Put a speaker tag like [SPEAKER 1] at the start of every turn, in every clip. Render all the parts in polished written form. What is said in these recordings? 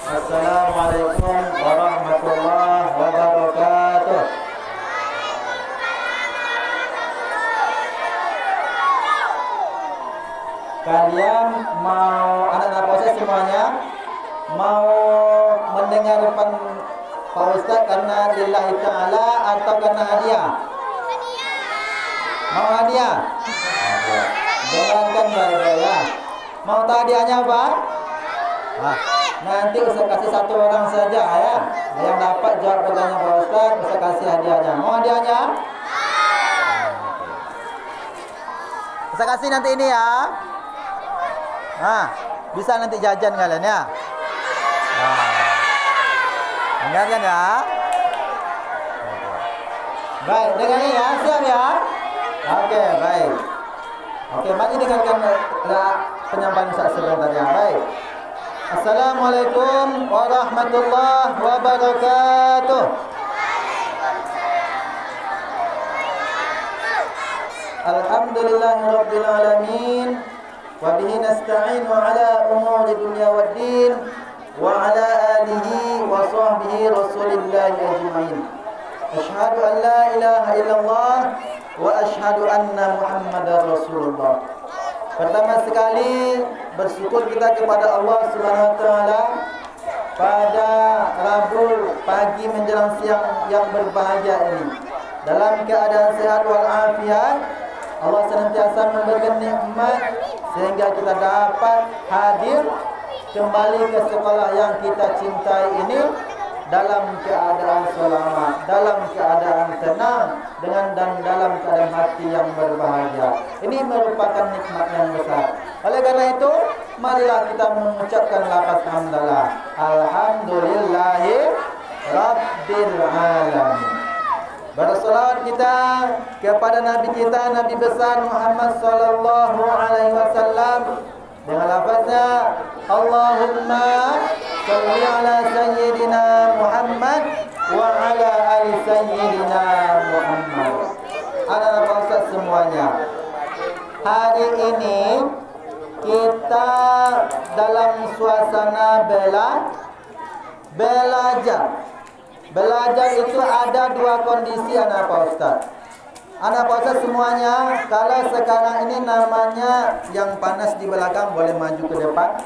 [SPEAKER 1] Assalamualaikum warahmatullahi wabarakatuh. Kalian mau, anak-anak proses semuanya, mau mendengar depan Pak Ustaz karena lillahi ta'ala atau karena hadiah? Mau hadiah? Dengarkan baik-baik ya. Mau tahu hadiahnya apa? Nanti Ustaz kasih satu orang saja ya. Yang dapat jawab pertanyaan Pak Ustaz, Ustaz kasih hadiahnya. Mau hadiahnya? Ustaz kasih nanti ini ya. Bisa nanti jajan kalian ya. Dengarkan ya. Baik, dengarkan ya, siap ya. Oke, baik. Oke, mari dengarkan penyampaian Ustaz sebentar ya. Baik. Assalamualaikum warahmatullahi wabarakatuh. Alhamdulillahirabbil alamin. Wa bihi nasta'inu ala umuri dunya waddin wa ala alihi wa sahbihi rasulillahi ajma'in. Asyhadu an la ilaha illallah wa asyhadu anna Muhammadar Rasulullah. Pertama sekali bersyukur kita kepada Allah Subhanahu wa taala pada Rabu pagi menjelang siang yang berbahagia ini. Dalam keadaan sehat walafiat, Allah senantiasa memberikan nikmat sehingga kita dapat hadir kembali ke sekolah yang kita cintai ini dalam keadaan selamat, dalam keadaan tenang, dan dalam keadaan hati yang berbahagia. Ini merupakan nikmat yang besar. Oleh karena itu, marilah kita mengucapkan lafaz hamdalah. Alhamdulillahi Rabbil Alamin. Bersolawat kita kepada Nabi kita, Nabi besar Muhammad sallallahu alaihi wasallam dengan lafaznya Allahumma shalli ala sayyidina Muhammad wa ala ali sayyidina Muhammad. Anak-anak Ustaz semuanya, hari ini kita dalam suasana belajar. Belajar itu ada dua kondisi anak Pak Ustaz. Anak Pak Ustaz semuanya, kalau sekarang ini namanya yang panas di belakang boleh maju ke depan.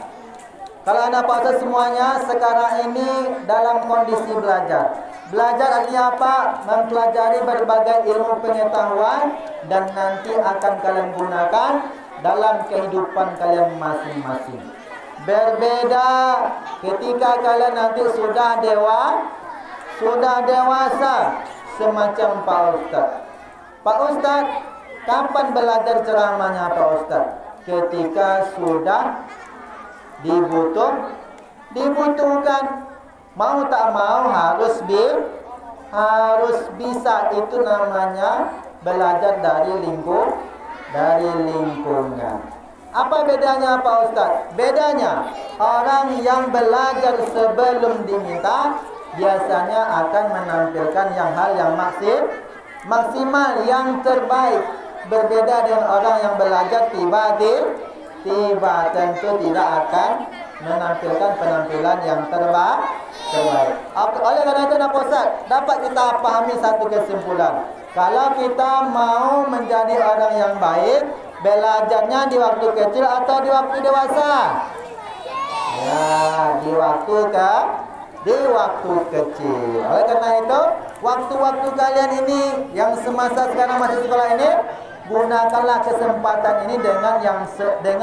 [SPEAKER 1] Kalau anak Pak Ustaz semuanya sekarang ini dalam kondisi belajar. Belajar artinya apa? Mempelajari berbagai ilmu pengetahuan dan nanti akan kalian gunakan dalam kehidupan kalian masing-masing. Berbeda ketika kalian nanti sudah dewasa semacam Pak Ustaz. Pak Ustaz, kapan belajar ceramahnya Pak Ustaz? Ketika sudah dibutuhkan. Mau tak mau harus bisa. Itu namanya belajar dari lingkungan. Apa bedanya Pak Ustaz? Bedanya orang yang belajar sebelum diminta biasanya akan menampilkan hal yang maksimal, yang terbaik. Berbeda dengan orang yang belajar tiba-tiba, tentu tidak akan menampilkan penampilan yang terbaik. Oleh karena itu Pak Ustaz, dapat kita pahami satu kesimpulan. Kalau kita mau menjadi orang yang baik, belajarnya di waktu kecil atau di waktu dewasa? Ya, di waktu kecil. Oleh karena itu, waktu-waktu kalian ini yang semasa sekarang masih sekolah ini, gunakanlah kesempatan ini dengan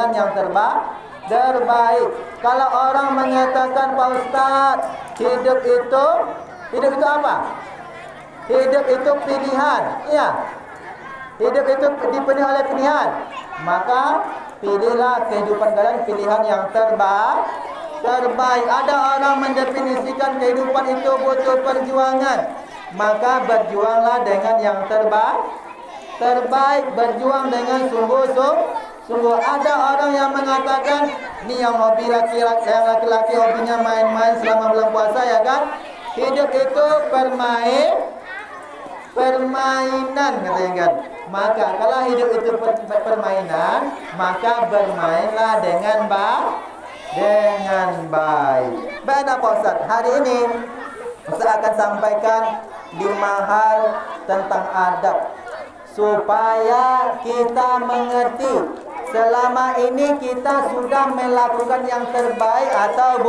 [SPEAKER 1] yang terbaik. Kalau orang mengatakan Pak Ustaz, hidup itu apa? Hidup itu pilihan. Iya. Hidup itu dipenuhi oleh pilihan. Maka pilihlah kehidupan kalian pilihan yang terbaik. Ada orang mendefinisikan kehidupan itu butuh perjuangan. Maka berjuanglah dengan yang terbaik, berjuang dengan sungguh. Ada orang yang mengatakan, ini yang hobi laki-laki hobinya main-main selama bulan puasa, ya kan? Hidup itu permainan, katanya kan. Maka kalau hidup itu permainan, maka bermainlah dengan baik. Baik Pak Ustaz, hari ini Ustaz akan sampaikan 5 hal tentang adab supaya kita mengerti selama ini kita sudah melakukan yang terbaik atau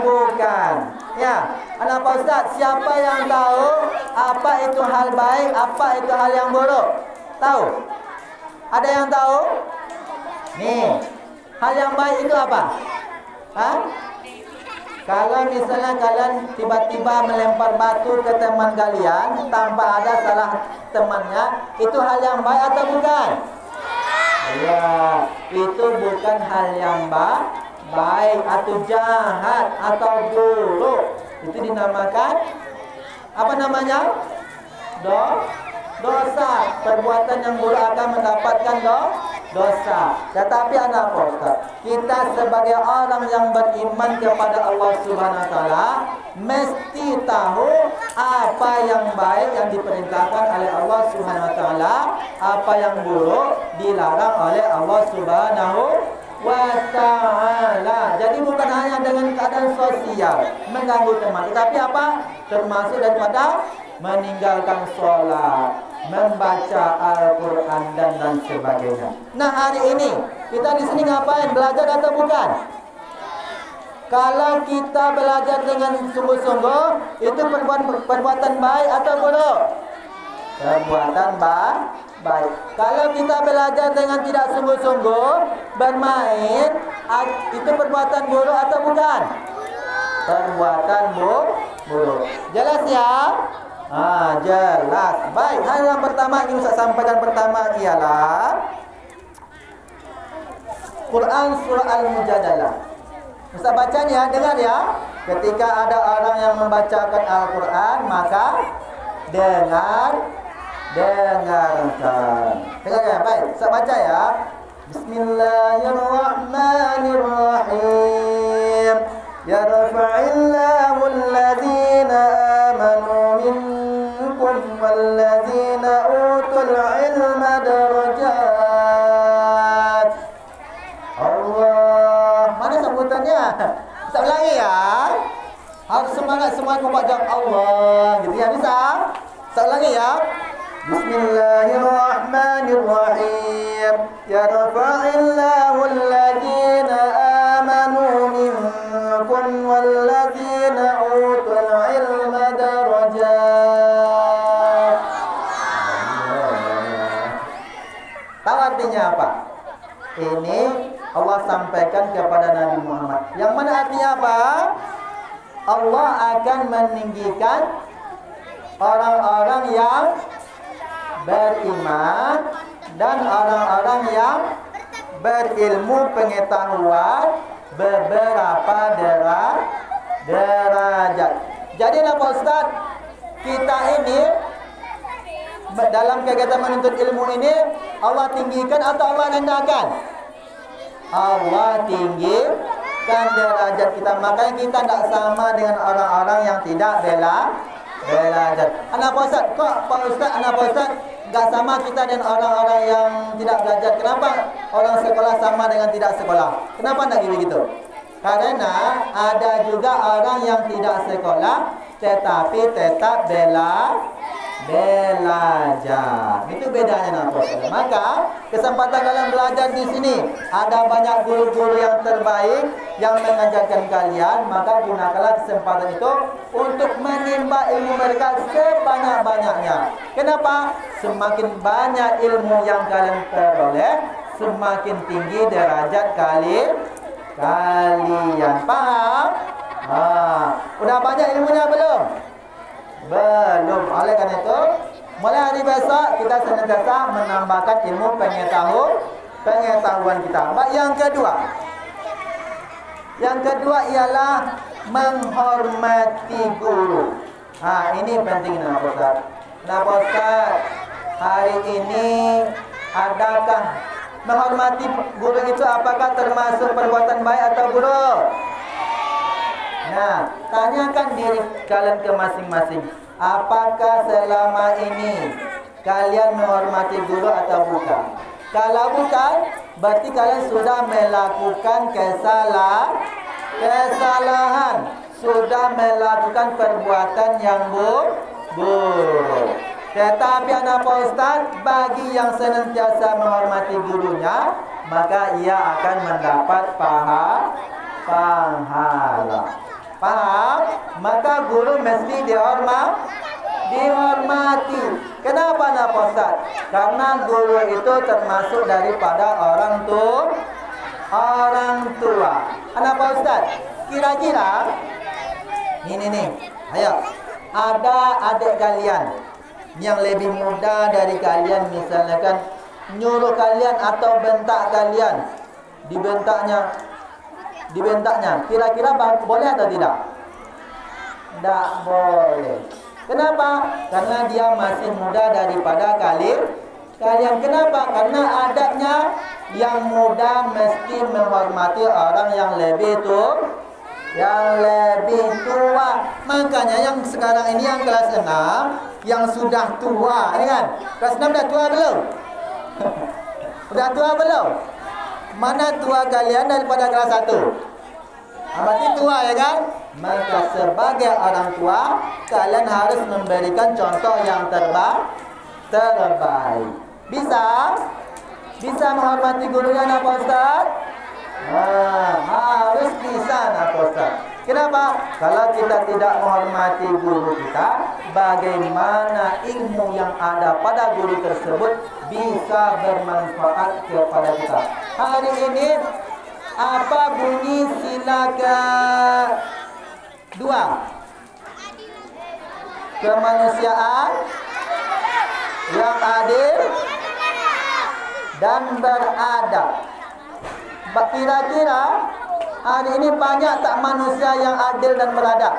[SPEAKER 1] bukan. Ya, Pak Ustaz, siapa yang tahu apa itu hal baik, apa itu hal yang buruk? Tahu? Ada yang tahu? Nih, hal yang baik itu apa? Kalau misalnya kalian tiba-tiba melempar batu ke teman kalian tanpa ada salah temannya, itu hal yang baik atau bukan? Ya, itu bukan hal yang baik atau jahat atau buruk. Itu dinamakan apa namanya? Dosa. Perbuatan yang buruk akan mendapatkan dosa. Tetapi Pak Ustaz, kita sebagai orang yang beriman kepada Allah Subhanahu wa taala mesti tahu apa yang baik yang diperintahkan oleh Allah Subhanahu wa taala, apa yang buruk dilarang oleh Allah Subhanahu wa ta'ala. Jadi bukan hanya dengan keadaan sosial mengganggu teman, tetapi apa? Termasuk daripada meninggalkan sholat, membaca Al-Quran dan sebagainya. Nah, hari ini kita di sini ngapain? Belajar atau bukan? Kalau kita belajar dengan sungguh-sungguh, itu perbuatan baik atau buruk? Perbuatan baik. Kalau kita belajar dengan tidak sungguh-sungguh, bermain, itu perbuatan buruk atau bukan? Perbuatan buruk. Jelas ya? Jelas. Baik, hal yang pertama yang saya sampaikan pertama ialah Quran surah Al-Mujadalah. Ustaz bacanya, dengar ya. Ketika ada orang yang membacakan Al-Quran, maka dengarkan. Dengar ya, baik. Ustaz baca ya. Bismillahirrahmanirrahim. Yarfa'illahu alladhina amanu minkum walladhina utul ilma darajat. Allah. Mana sambutannya? Bisa ulangi ya. Harus semangat semua membaca Allah. Gitu ya, bisa? Bisa ulangi ya. Bismillahirrahmanirrahim. Yarfa'illahu alladhina amanu minkum walladhina utul ilma darajat. Tahu artinya apa? Ini Allah sampaikan kepada Nabi Muhammad. Yang mana artinya apa? Allah akan meninggikan orang-orang yang beriman dan orang-orang yang berilmu pengetahuan beberapa derajat. Jadi Pak Ustaz, kita ini dalam kegiatan menuntut ilmu ini Allah tinggikan atau Allah rendahkan? Allah tinggikan derajat kita. Makanya kita tidak sama dengan orang-orang yang tidak belajar. Pak Ustaz, kok Pak Ustaz, Pak Ustaz enggak sama kita dengan orang-orang yang tidak belajar? Kenapa orang sekolah sama dengan tidak sekolah? Kenapa enggak begitu? Karena ada juga orang yang tidak sekolah tetapi tetap belajar. Itu bedanya Pak Ustaz. Maka kesempatan kalian belajar di sini, ada banyak guru-guru yang terbaik yang mengajarkan kalian, maka gunakanlah kesempatan itu untuk menimba ilmu mereka sebanyak-banyaknya. Kenapa? Semakin banyak ilmu yang kalian peroleh, semakin tinggi derajat kalian. Paham? Udah banyak ilmunya belum? Belum. Oleh karena itu, mulai hari besok kita senantiasa menambahkan ilmu pengetahuan kita. Yang kedua ialah menghormati guru. Ini penting Pak Ustaz. Pak Ustaz, hari ini adakah menghormati guru itu apakah termasuk perbuatan baik atau buruk? Tanyakan diri kalian ke masing-masing. Apakah selama ini kalian menghormati guru atau bukan? Kalau bukan, berarti kalian sudah melakukan kesalahan, sudah melakukan perbuatan yang buruk. Tetapi anak Pak Ustaz, bagi yang senantiasa menghormati gurunya, maka ia akan mendapat pahala. Paham? Maka guru mesti dihormati. Kenapa anak Pak Ustaz? Karena guru itu termasuk daripada orang tua. Anak Pak Ustaz, kira-kira nih, ayo, ada adik kalian yang lebih muda dari kalian, misalnya kan nyuruh kalian atau bentak kalian, dibentaknya, kira-kira boleh atau tidak? Tidak boleh. Kenapa? Karena dia masih muda daripada kalian. Kenapa? Karena adabnya yang muda mesti menghormati orang yang lebih tua. Makanya yang sekarang ini yang kelas 6, yang sudah tua, ini kan? Kelas 6 dah tua belum? Sudah tua belum? Mana tua kalian daripada kelas 1? Berarti tua, ya kan? Maka sebagai orang tua, kalian harus memberikan contoh yang terbaik. Bisa menghormati gurunya, nak Ustaz? Harus bisa, nak Ustaz. Kenapa? Kalau kita tidak menghormati guru kita, bagaimana ilmu yang ada pada guru tersebut bisa bermanfaat kepada kita? Hari ini apa bunyi sila ke-2? Kemanusiaan yang adil dan beradab. Kira-kira hari ini banyak tak manusia yang adil dan beradab?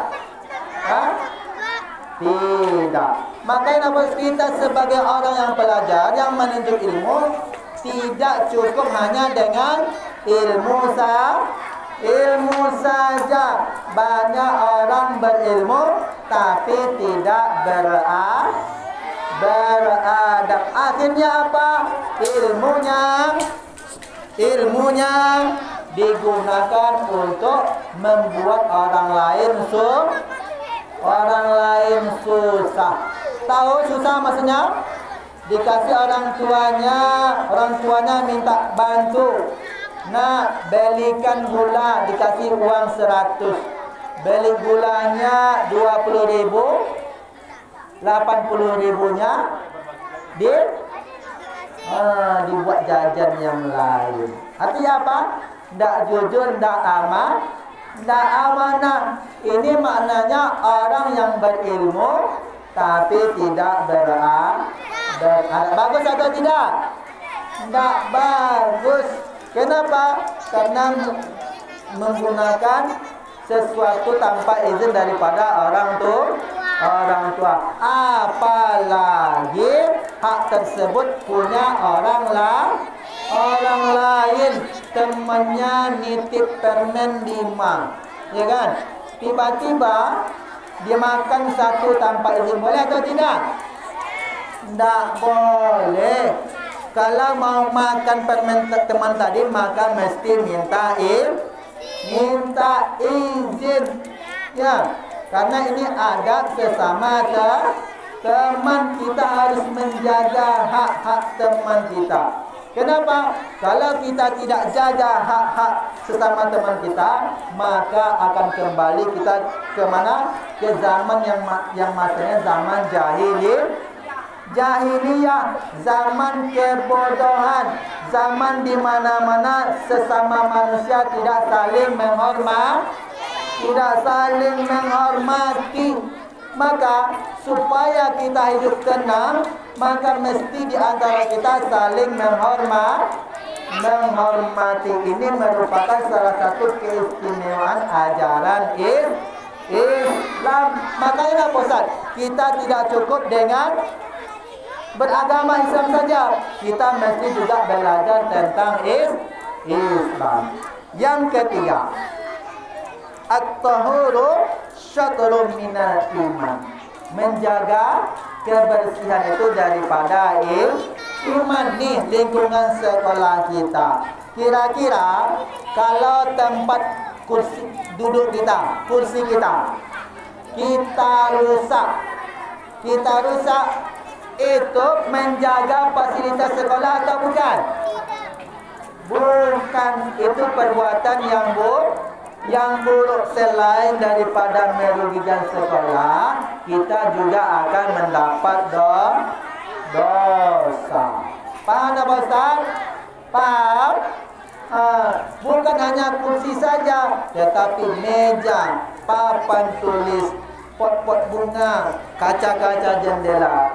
[SPEAKER 1] Tidak. Makanya kita sebagai orang yang pelajar, yang menuntut ilmu, tidak cukup hanya dengan ilmu saja. Banyak orang berilmu tapi tidak beradab. Akhirnya apa? Ilmunya digunakan untuk membuat orang lain susah. Tahu susah maksudnya? Dikasih orang tuanya minta bantu. Nah, belikan gula, dikasih uang 100. Beli gulanya 20.000, 80.000-nya dibuat jajan yang lain. Artinya apa? Tidak jujur, tidak amanah. Ini maknanya orang yang berilmu tapi tidak beradab. Bagus atau tidak? Tidak bagus. Kenapa? Karena menggunakan sesuatu tanpa izin daripada orang tua. Apalagi hak tersebut punya orang lain. Temannya nitip permen 5, ya kan? Tiba-tiba dia makan satu tanpa izin, boleh atau tidak? Tidak boleh. Kalau mau makan permen teman tadi, maka mesti minta izin. Ya, karena ini adab sesama teman. Kita harus menjaga hak-hak teman kita. Kenapa? Kalau kita tidak jaga hak-hak sesama teman kita, maka akan kembali kita ke mana? Ke zaman yang masanya zaman jahiliyah, zaman kebodohan, zaman di mana-mana sesama manusia tidak saling menghormati. Maka supaya kita hidup tenang, maka mesti di antara kita saling menghormati. Ini merupakan salah satu keistimewaan ajaran Islam. Makanya Ustaz, kita tidak cukup dengan beragama Islam saja, kita mesti juga belajar tentang Islam. Yang ketiga, at-tahuru syatrun minal iman. Menjaga kebersihan itu daripada iman. Nih lingkungan sekolah kita. Kira-kira kalau tempat kursi duduk kita, kursi kita. Kita rusak. Itu menjaga fasilitas sekolah atau bukan? Bukan. Itu perbuatan yang buruk. Selain daripada merugikan sekolah, kita juga akan mendapat dosa. Paham tak Pak Ustaz? Paham? Bukan hanya kursi saja, tetapi meja, papan tulis, pot-pot bunga, kaca-kaca jendela,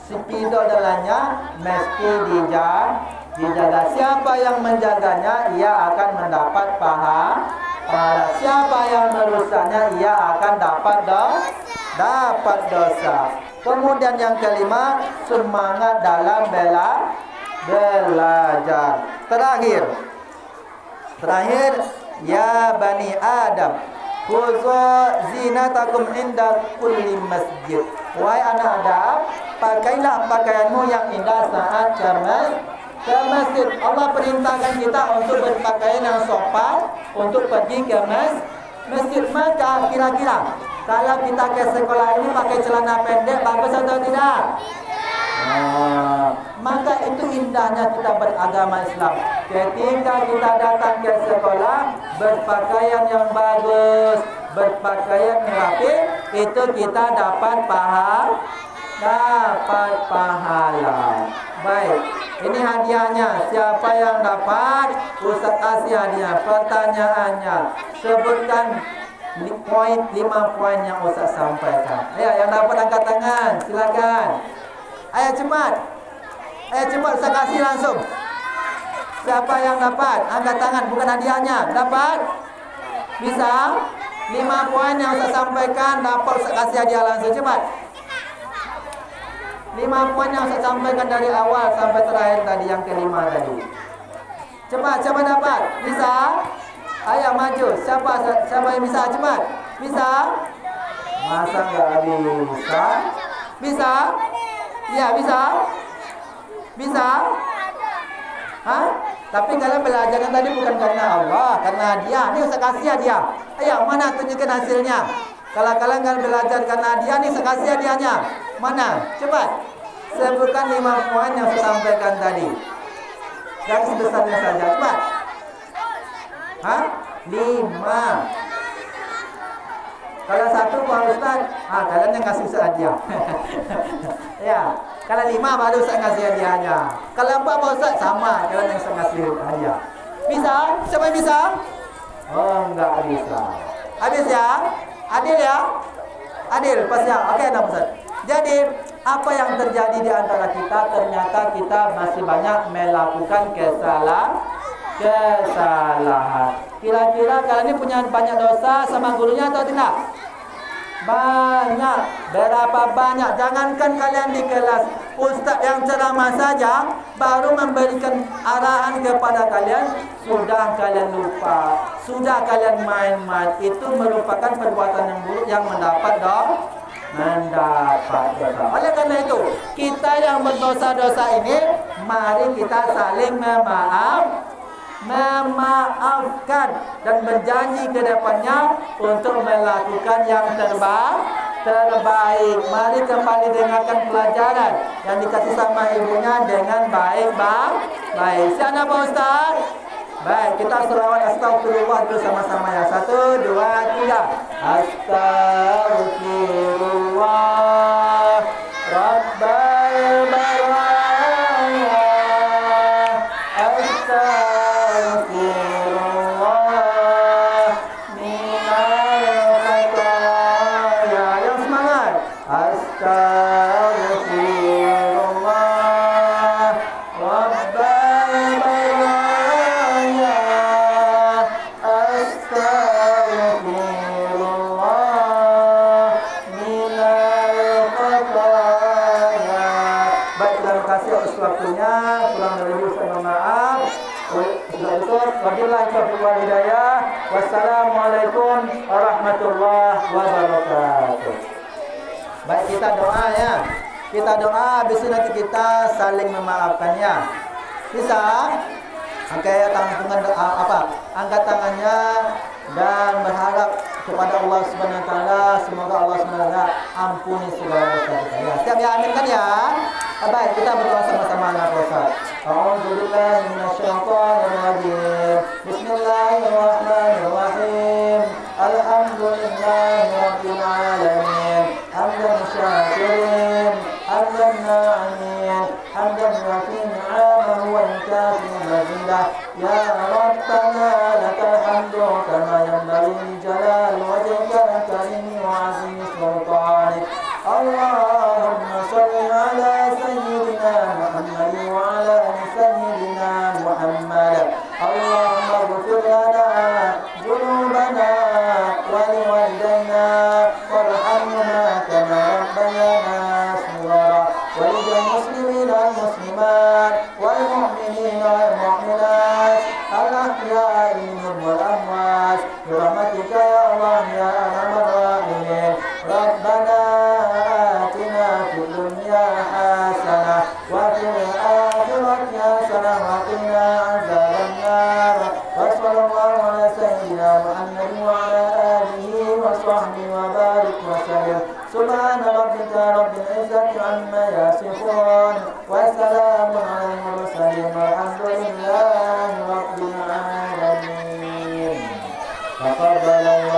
[SPEAKER 1] spidol dalamnya mesti dijaga. Siapa yang menjaganya, ia akan mendapat pahala. Siapa yang merusaknya, ia akan dapat dosa. Kemudian yang kelima, semangat dalam belajar. Terakhir, ya Bani Adam, khuzu zinatakum inda kulli masjid. Wahai anak Adam, pakailah pakaianmu yang indah saat ke masjid. Allah perintahkan kita untuk berpakaian yang sopan untuk pergi ke masjid. Maka kira-kira kalau kita ke sekolah ini pakai celana pendek, bagus atau tidak? Maka itu indahnya kita beragama Islam. Ketika kita datang ke sekolah, berpakaian yang bagus, berpakaian yang rapi, itu kita dapat pahala. Baik, ini hadiahnya. Siapa yang dapat? Ustaz kasih hadiah. Pertanyaannya, sebutkan 5 poin yang Ustaz sampaikan. Ayo, yang dapat angkat tangan, silakan. Ayo cepat. Ustaz kasih langsung. Siapa yang dapat? Angkat tangan, bukan hadiahnya. Dapat? Bisa? 5 poin yang Ustaz sampaikan, dapat Ustaz kasih hadiah langsung. Cepat. 5 poin yang Ustaz sampaikan dari awal sampai terakhir tadi, yang kelima tadi. Cepat, siapa dapat? Bisa? Ayo maju. Siapa yang bisa? Cepat. Bisa? Masa enggak bisa? Bisa? Ya, bisa? Bisa? Hah? Tapi kalian belajar tadi bukan karena Allah, karena hadiah. Ini Ustaz kasih hadiah. Ayo, mana tunjukkan hasilnya. Kalau kalian belajar karena hadiah, nih Ustaz kasih hadiahnya. Mana? Cepat. Sebutkan 5 poin yang saya sampaikan tadi. Yang sebesarnya saja. Cepat. Hah? 5. Kalau 1 Pak Ustaz, kalian yang kasih hadiah. Ya, kalau 5 baru Ustaz kasih hadiahnya. Kalau 4 Pak Ustaz, sama, kalian yang kasih hadiah. Bisa? Siapa yang bisa? Oh, enggak bisa. Habis ya? Adil ya? Adil, pas ya? Oke, Pak Ustaz. Jadi, apa yang terjadi di antara kita, ternyata kita masih banyak melakukan kesalahan. Kira-kira kalian ini punya banyak dosa sama gurunya atau tidak? Banyak. Berapa banyak? Jangankan kalian di kelas, ustaz yang ceramah saja baru memberikan arahan kepada kalian, sudah kalian lupa, sudah kalian main-main. Itu merupakan perbuatan yang buruk yang mendapat dosa. Oleh karena itu, kita yang berdosa-dosa ini, mari kita saling memaafkan dan berjanji ke depannya untuk melakukan yang terbaik. Mari kembali dengarkan pelajaran yang dikasih sama ibunya dengan baik. Siapa Pak Ustaz? Baik, kita selawat astagfirullah dulu sama-sama ya. 1, 2, 3. Astagfirullah Rabbal baraya. Astagfirullah minal khataya. Yang semangat. Astagfirullah Rabbal baraya. Astagfirullah minal khataya. Baik, terima kasih atas waktunya. Kurang lebih saya mohon maaf. Wabillahi taufiq wal hidayah. Wassalamualaikum warahmatullahi wabarakatuh. Baik, kita doa ya. Kita doa, habis itu nanti kita saling memaafkan ya. Bisa? Oke, angkat tangannya dan berharap kepada Allah Subhanahu wa taala semoga Allah Subhanahu wa taala ampuni segala dosa kita. Ya, siap ya, amin kan ya? Baik, kita berdoa sama-sama ya Pak Ustaz. A'udzubillahi minasyaitonir rajim. Bismillahirrahmanirrahim. Alhamdulillahi rabbil alamin. Hamdan syakirin, hamdan na'imin, hamdan yu'ti ni'amahu wa yukafi mazidah. Ya Rabbana lakal hamdu kama yanbaghi li jalali wajhikal karim wa 'azimi sultanik. Allahumma shalli ala sayyidina Muhammad wa ala ali sayyidina Muhammad. Allahumma ighfir lana dhunubana wa liwalidayna warhamhuma kama rabbayana shaghira wa lil muslimina wal muslimat wal mu'minina wal mu'minat al ahya'i minhum wal amwat bi rahmatika ya Allah ya arhamar rahimin. Rabbana atina fid dunya hasanah wa fil akhirati hasanah wa qina adzaban nar. Wa sallallahu ala sayyidina Muhammad wa ala alihi wa sahbihi wa barik wa sallim. Subhana rabbika rabbil izzati amma yasifun wa salamun ala al mursalin walhamdulillahi rabbil alamin. Taqabbalallahu